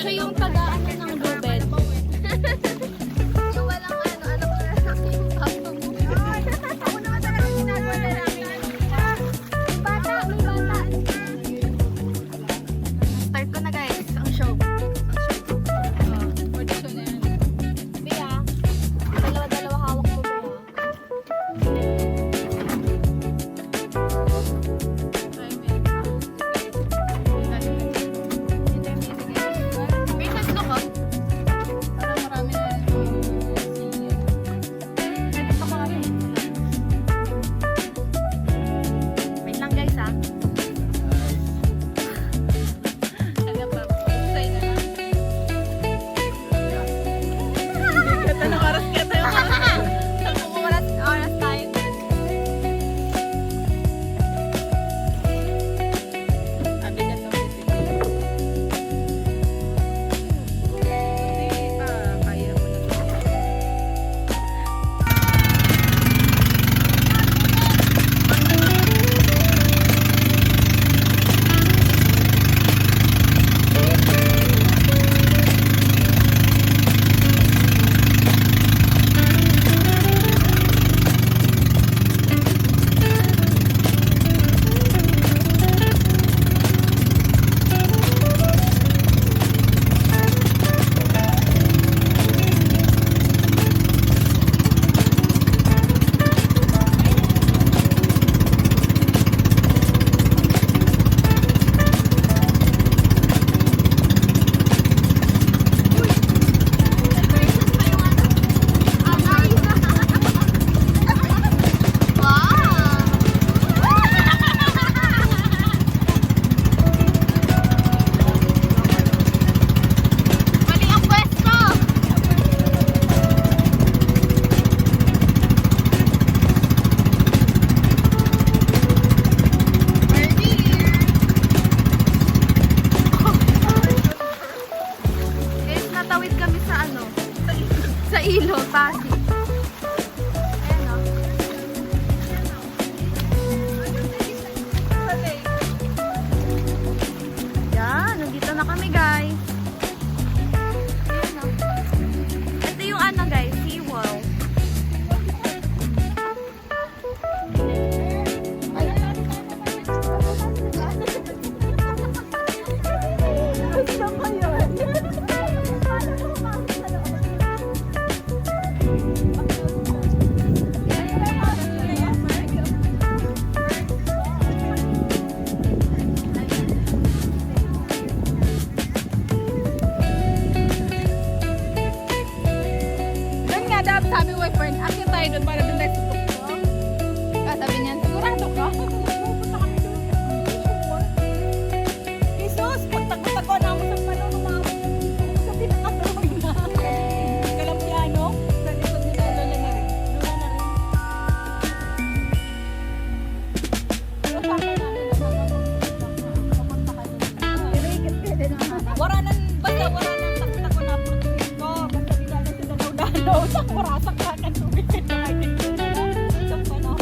Siya yung taga-ano ng Lubed. Yung walang ano ko na aking papo mo. Ako naman talaga ginagawa na namin. May bata. Start ko na guys, ang show. Audition na yan. Bea, dalawa-dalawa hawak mo, Bea. May tatlo ka? Parang marami na Nandito ko kami. Wait lang guys ah. Anong oras kaya tayo? Oras tayo. Sabi niya sa Hindi pa, kaya mo na. Natawid kami sa ano? Sa ilog, Pasig. Ayan o. Yan, nandito na kami guys. Ayan o. Ito yung ano guys, SeaWorld. Doon nga daw, sabi mo, friend, akin tayo doon para doon tayo sa tukso. Sabi niya, sigurado ka? Pupunta kami doon. Jesus, pagtagot ako na mo sa palo ng mga sa pinakatuloy na. Kalampiano, sa likod nila, lola na rin. Lola na rin. Pero sa akin namin, pupunta ka doon. Wala nang, basta wala nang takot ako na pagkakas ko. Basta bilalan sa dalaw-dalaw. Sa kurasak ka ng tubig. Sa panahon.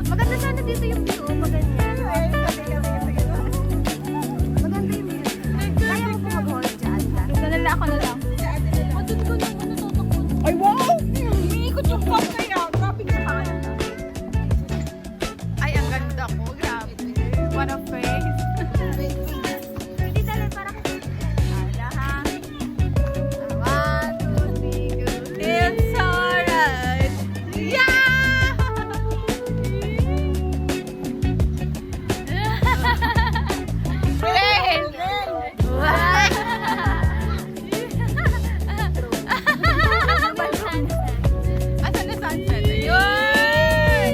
Maganda sana dito yung view, maganda. Maganda yung view. Kaya mo po mag-hold dyan. Dalala ako na lang. Ay, wow! Umiikot yung pop kaya. Grabe ka pa. Ay, ang ganda ko. Grabe. What a face. Hindi dali para kasi. Alahan. 1, 2, 3, go. It's alright. Yeah! Friend! Asan na sunset? Ayun!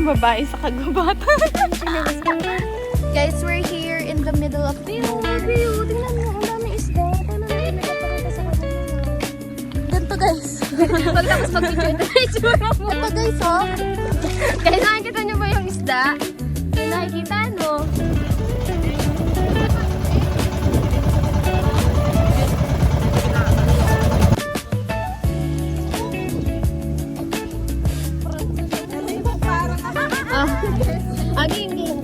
babae sa kagubatan. Guys, we're here in the middle of nowhere. Tingnan mo, ang daming isda. Paano natin nagpapakita sa kanila? Ganito guys. Pagtapos mag-picture na itsura mo. Ito guys, oh. Guys, nakikita nyo ba yung isda? Yung nakikita, no? Aging game.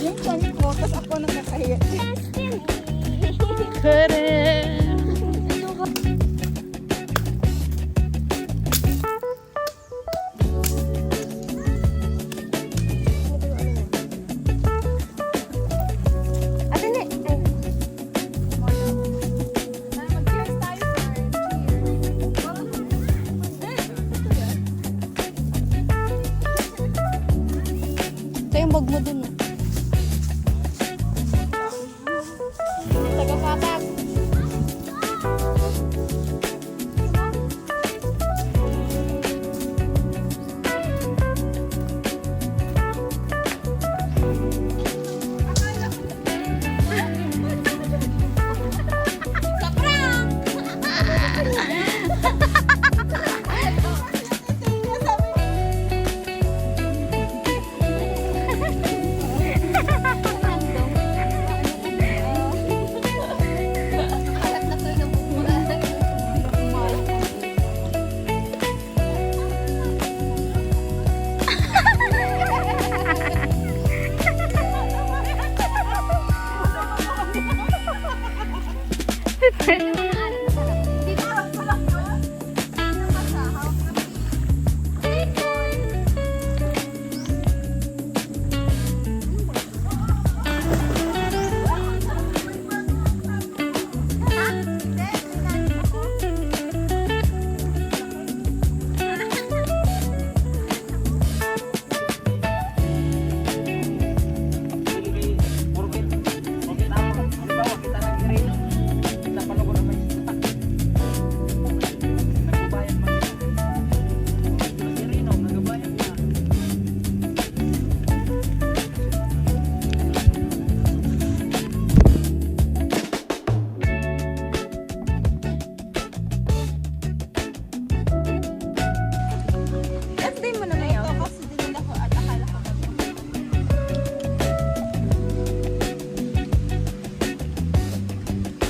Yung chan ko, tapos ako nakakahiya. Ate ne. Ito yung bag mo dun. Tagapatak.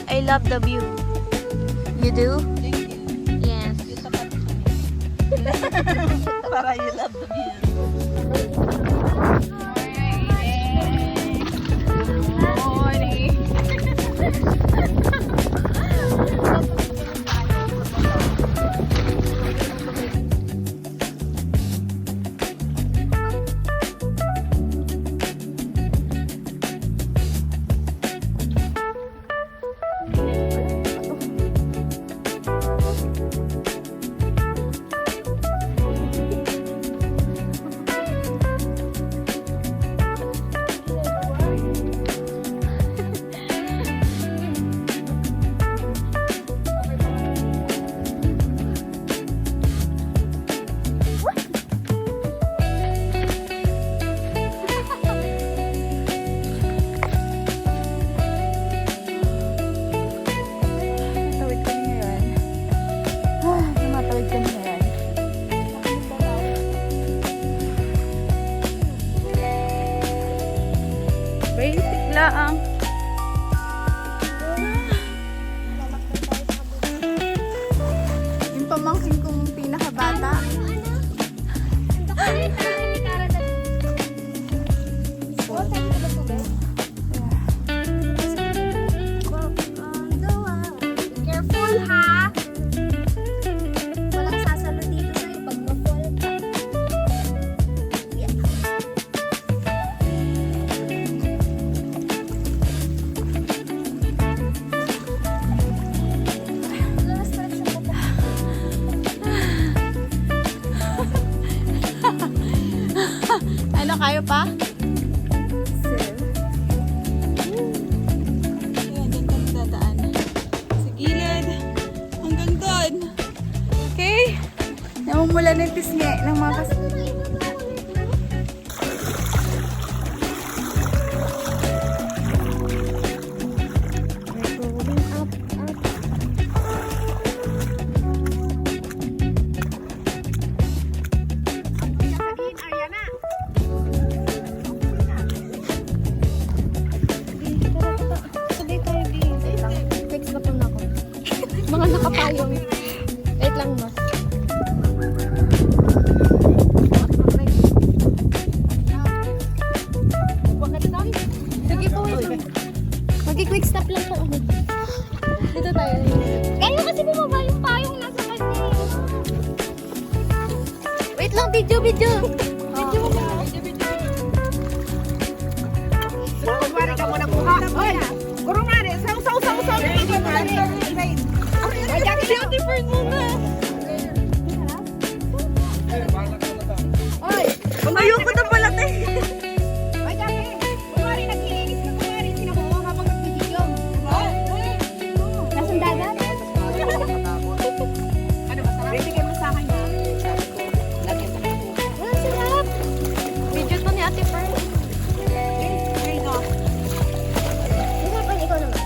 I love the view. You do? Yes. Para you love the view. laang. Yung pamangkin kong pinakabata. Careful ha! Walang sasalo dito sa'yo pag ma-fall ka. Yeah. Namumula ng pisngi ng mga Mga nakapayong. Wait lang, no? Sige po, wait lang. Mag-quick stop lang po. Dito tayo. Kaya kasi bumaba yung payong nasa kanya. Wait lang, video. Video mo ba? Kumari ka muna kuha. Oy! Kurumari! Saw! Beauty bird muna. Oy! Ayoko na pala tayo. Oy, Jackie! Kumari, naglilinis ka kumari. Sinakuha ka pag nag-video. Nasaan dagat? Ano ba? Bibigay mo sa akin na. Lagyan sa akin. Ang sarap. Video to ni Ate Fern. Usapan ikaw naman.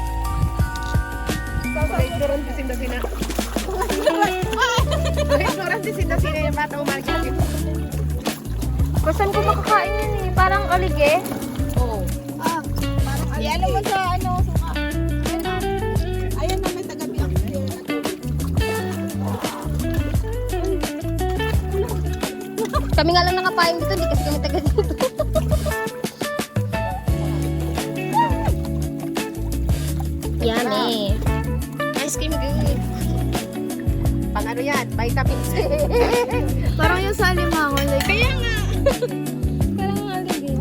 Saan ko makakain yan eh? Parang olige. Oo. Ano mo sa ano? Suka. Ayun na may tagabi ang Kami nga lang nakapayong dito, hindi kasi kami taga dito. Yummy. Ice cream good. pang ano yan, vitamin C. Parang yung sa alimango. Like, Kaya nga. Parang olige.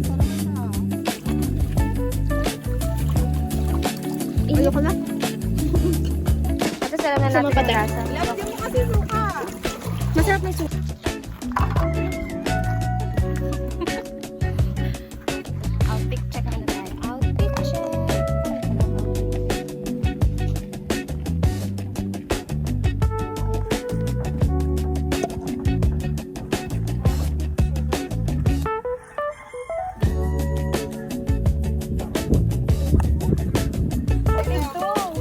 ayoko na. Ito sarap na natin yung lasa. Lagyan mo kasi suka. Masarap na yung suka. Outtake check muna tayo. Outtake check.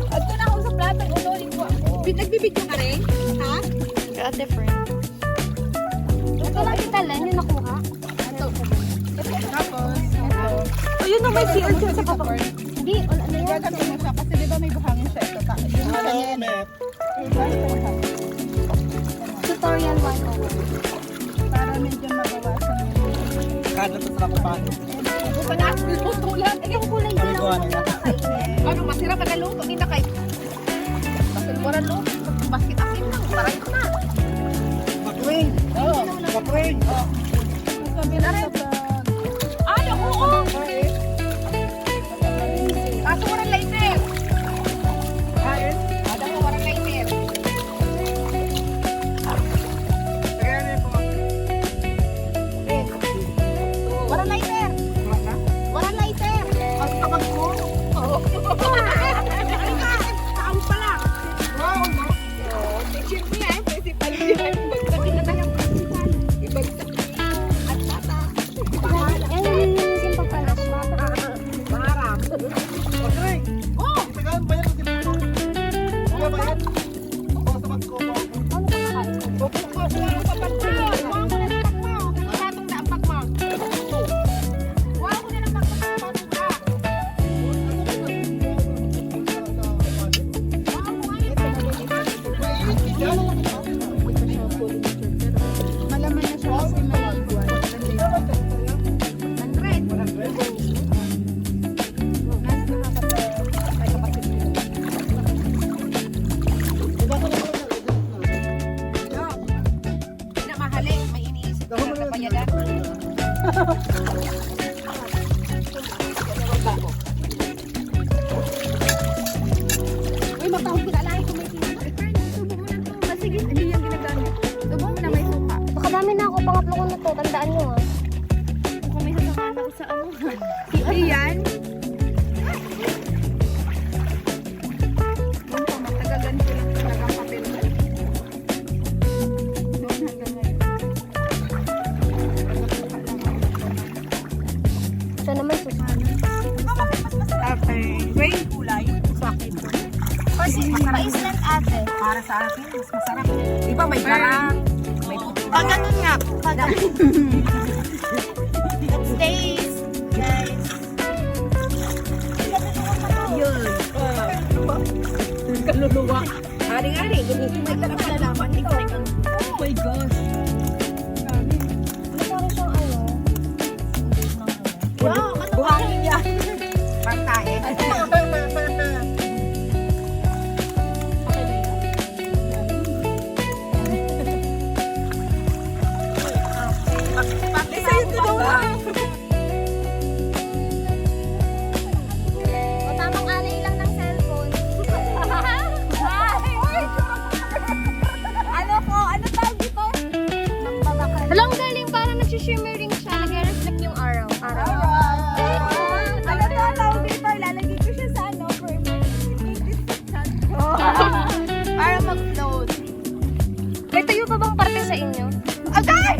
Ito na ako sa plato. Unulit ko ako. Nagbibidyo ka rin? Ha? Ate friend. Ito lang italan yung nakuha. Ito. Tapos, ito. Ayun na may CR dyan sa papa. Hindi, wala na yan. Gagawin mo siya kasi di ba may buhangin siya ito. Yung sa yan. Tutorial 101. Para medyo mabawasan yung... Kada to sa kupano. Buka na, luto lang. Yung kulay Kami din ko ano yan. Ano, masira ka na luto. Hindi na kayo. Kasi wala luto. Basket asin lang. Para ito na. Kapring! Oo. Kapring! Sabi na rin. Ay, oo. Kaso walang lighter. Ayun. Ada ko walang lighter. Kaya na po. Walang lighter. Walang lighter. Ang tabag ko. Oo. Taon pa lang. Wow. Oo. Teacher mo yan. Principal mo yan. Bagsakin na tayo. Principal. Ibagsak mo yan. At bata. Yan yung papalas. Pangarap. Kapring! Oh! Tagaan ba yan? Ano ba yan? Ako sa magkopo. Ano pa kakain? Bubuko ko lang sa pagka. Wow ko na ng pagka. Nakakatong na ang pagka. Wow ko na ng pagka. Wow malaman na siya kasi may buwan. 100. Pinamahalik, may iniisip ko na bayadan. Uy, matawag ko na lang kung may tinapay. Tubo mo na to. Sige, hindi yan ginagamit. Tubo mo na may suka. Baka dami na ako. Pangatlo ko na to. Tandaan nyo ah. Kung may sasamahan ako sa ano. Iyan. Ang pamatagal ganito yung talagang papel. Doon hanggang ngayon. Para sa akin, mas masarap. Iba may garang, may puti. Ganun nga. Days. Guys. Yun. Kaluluwa. Hari-hari, ganito may tarap na naman. Oh my gosh. Wow, Buhangin yan. Pantay. O tamang alay lang ng cellphone. Ano tawag dito? Alam, galing parang nagsishimmering siya. Nag-reflect yung araw. Ano tawag dito? Lalagay ko siya sa for emergency. Para mag-float. May tuyo pa bang parte sa inyo? Agay!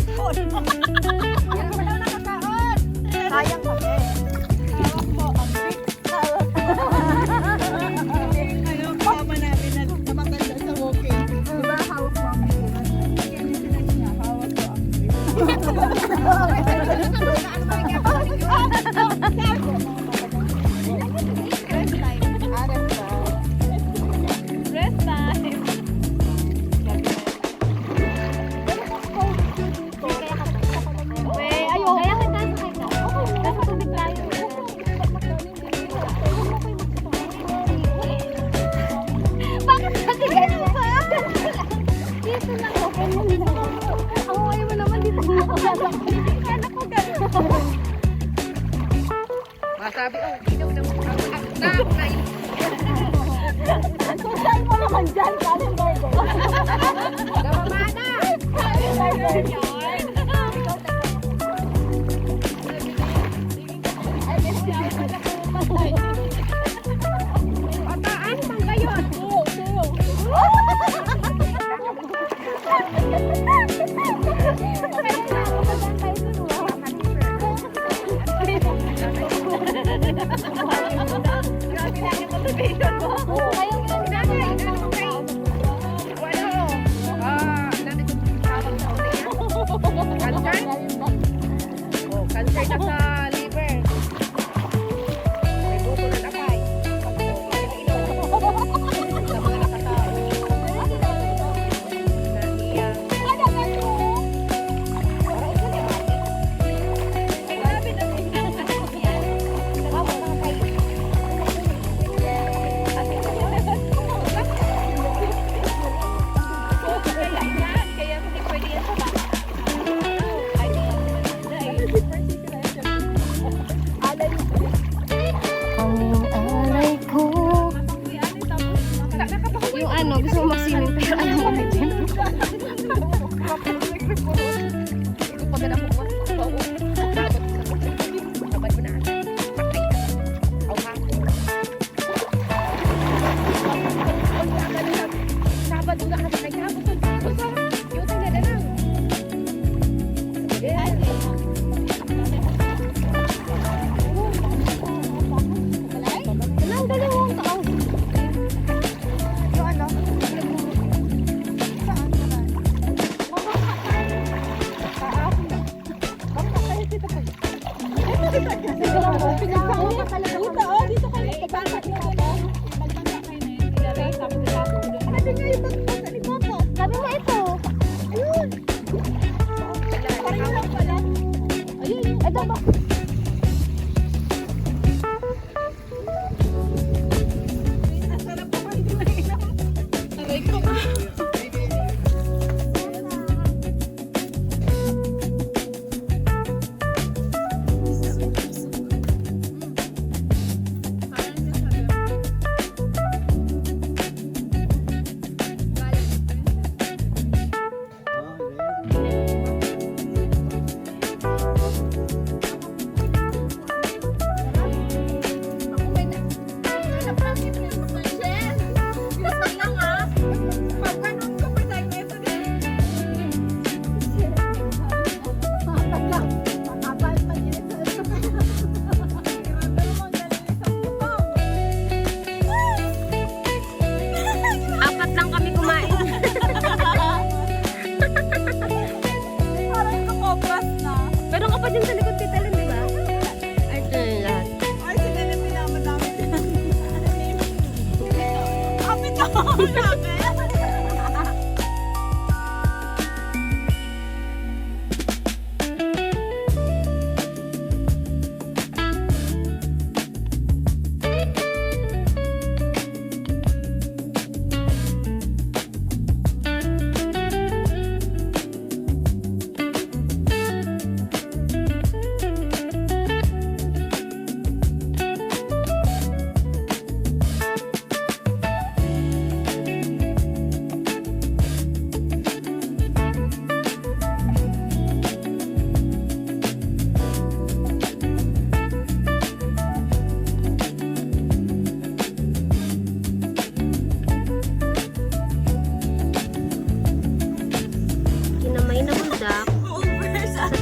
Yan wala nakakaon. Sayang kasi. Hawak mo ang big hawak mo. Ngayon, kasama namin na matanda sa walking. Diba, hawak mo ang big. Yan yung sinabi niya, hawak mo ang big. Rest time. Wait, ayaw. Kaya kita sakay ka. Nasa tubig tayo. Bakit kasi ganun ba? Dito lang ako. Ang ayaw mo naman dito lang ako. Kala ko ganun. Masabi, ginaw na mo. Social mo naman dyan. Kanin burger. Gamamana! Kanin burger yun. Pataan, mangga yun. Grabe lang yung motivation mo. Cancer na sa liver. May buto na nakay. Sa mga nakatao. Naiyak. Grabe na kaya hindi pwede yan sa bata. Ang alay ko. Yung ano, gusto mo mag-swimming pero ayaw mo mag-gym. Ang galing mo ang tao. Yung ano? Sabi mo ito. Ayun. Ito ba?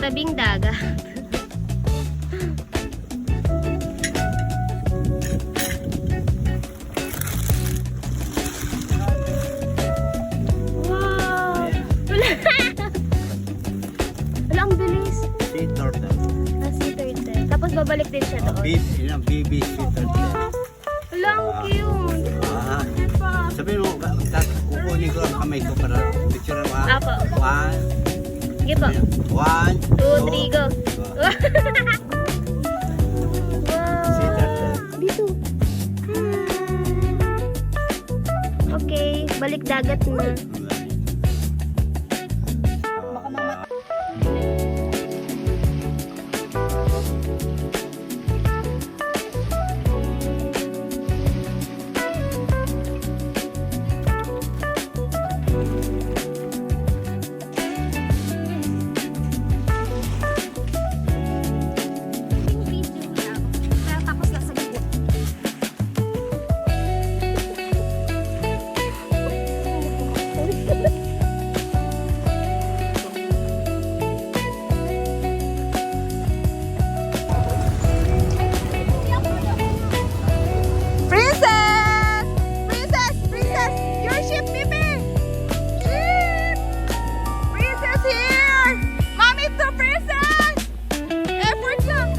tabing dagat. Wow! Wala! Wala, ang bilis. Sea turtle. Sea turtle. Tapos babalik din siya doon. Yun ang baby sea turtle. Wala, ang cute. Ah, sabi mo, kukunin ko ang kamay ko para picture mo. Apo. Sige po. 1, 2, 3, go. Sea turtle. Dito. Okay, balik dagat na. Tapos nasa gitna. Princess! Princess! Princess! Your ship, Bibi! Ship! Princess here! Mommy to Princess! Effort lang!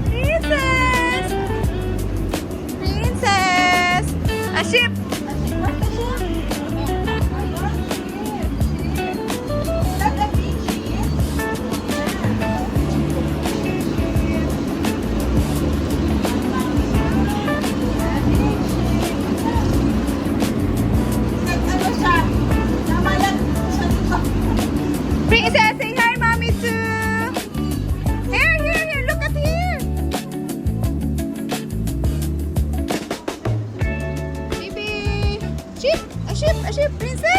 Princess! Princess! A ship! Princess, say hi, mommy too. Here, look at here. Baby, ship, a ship, princess.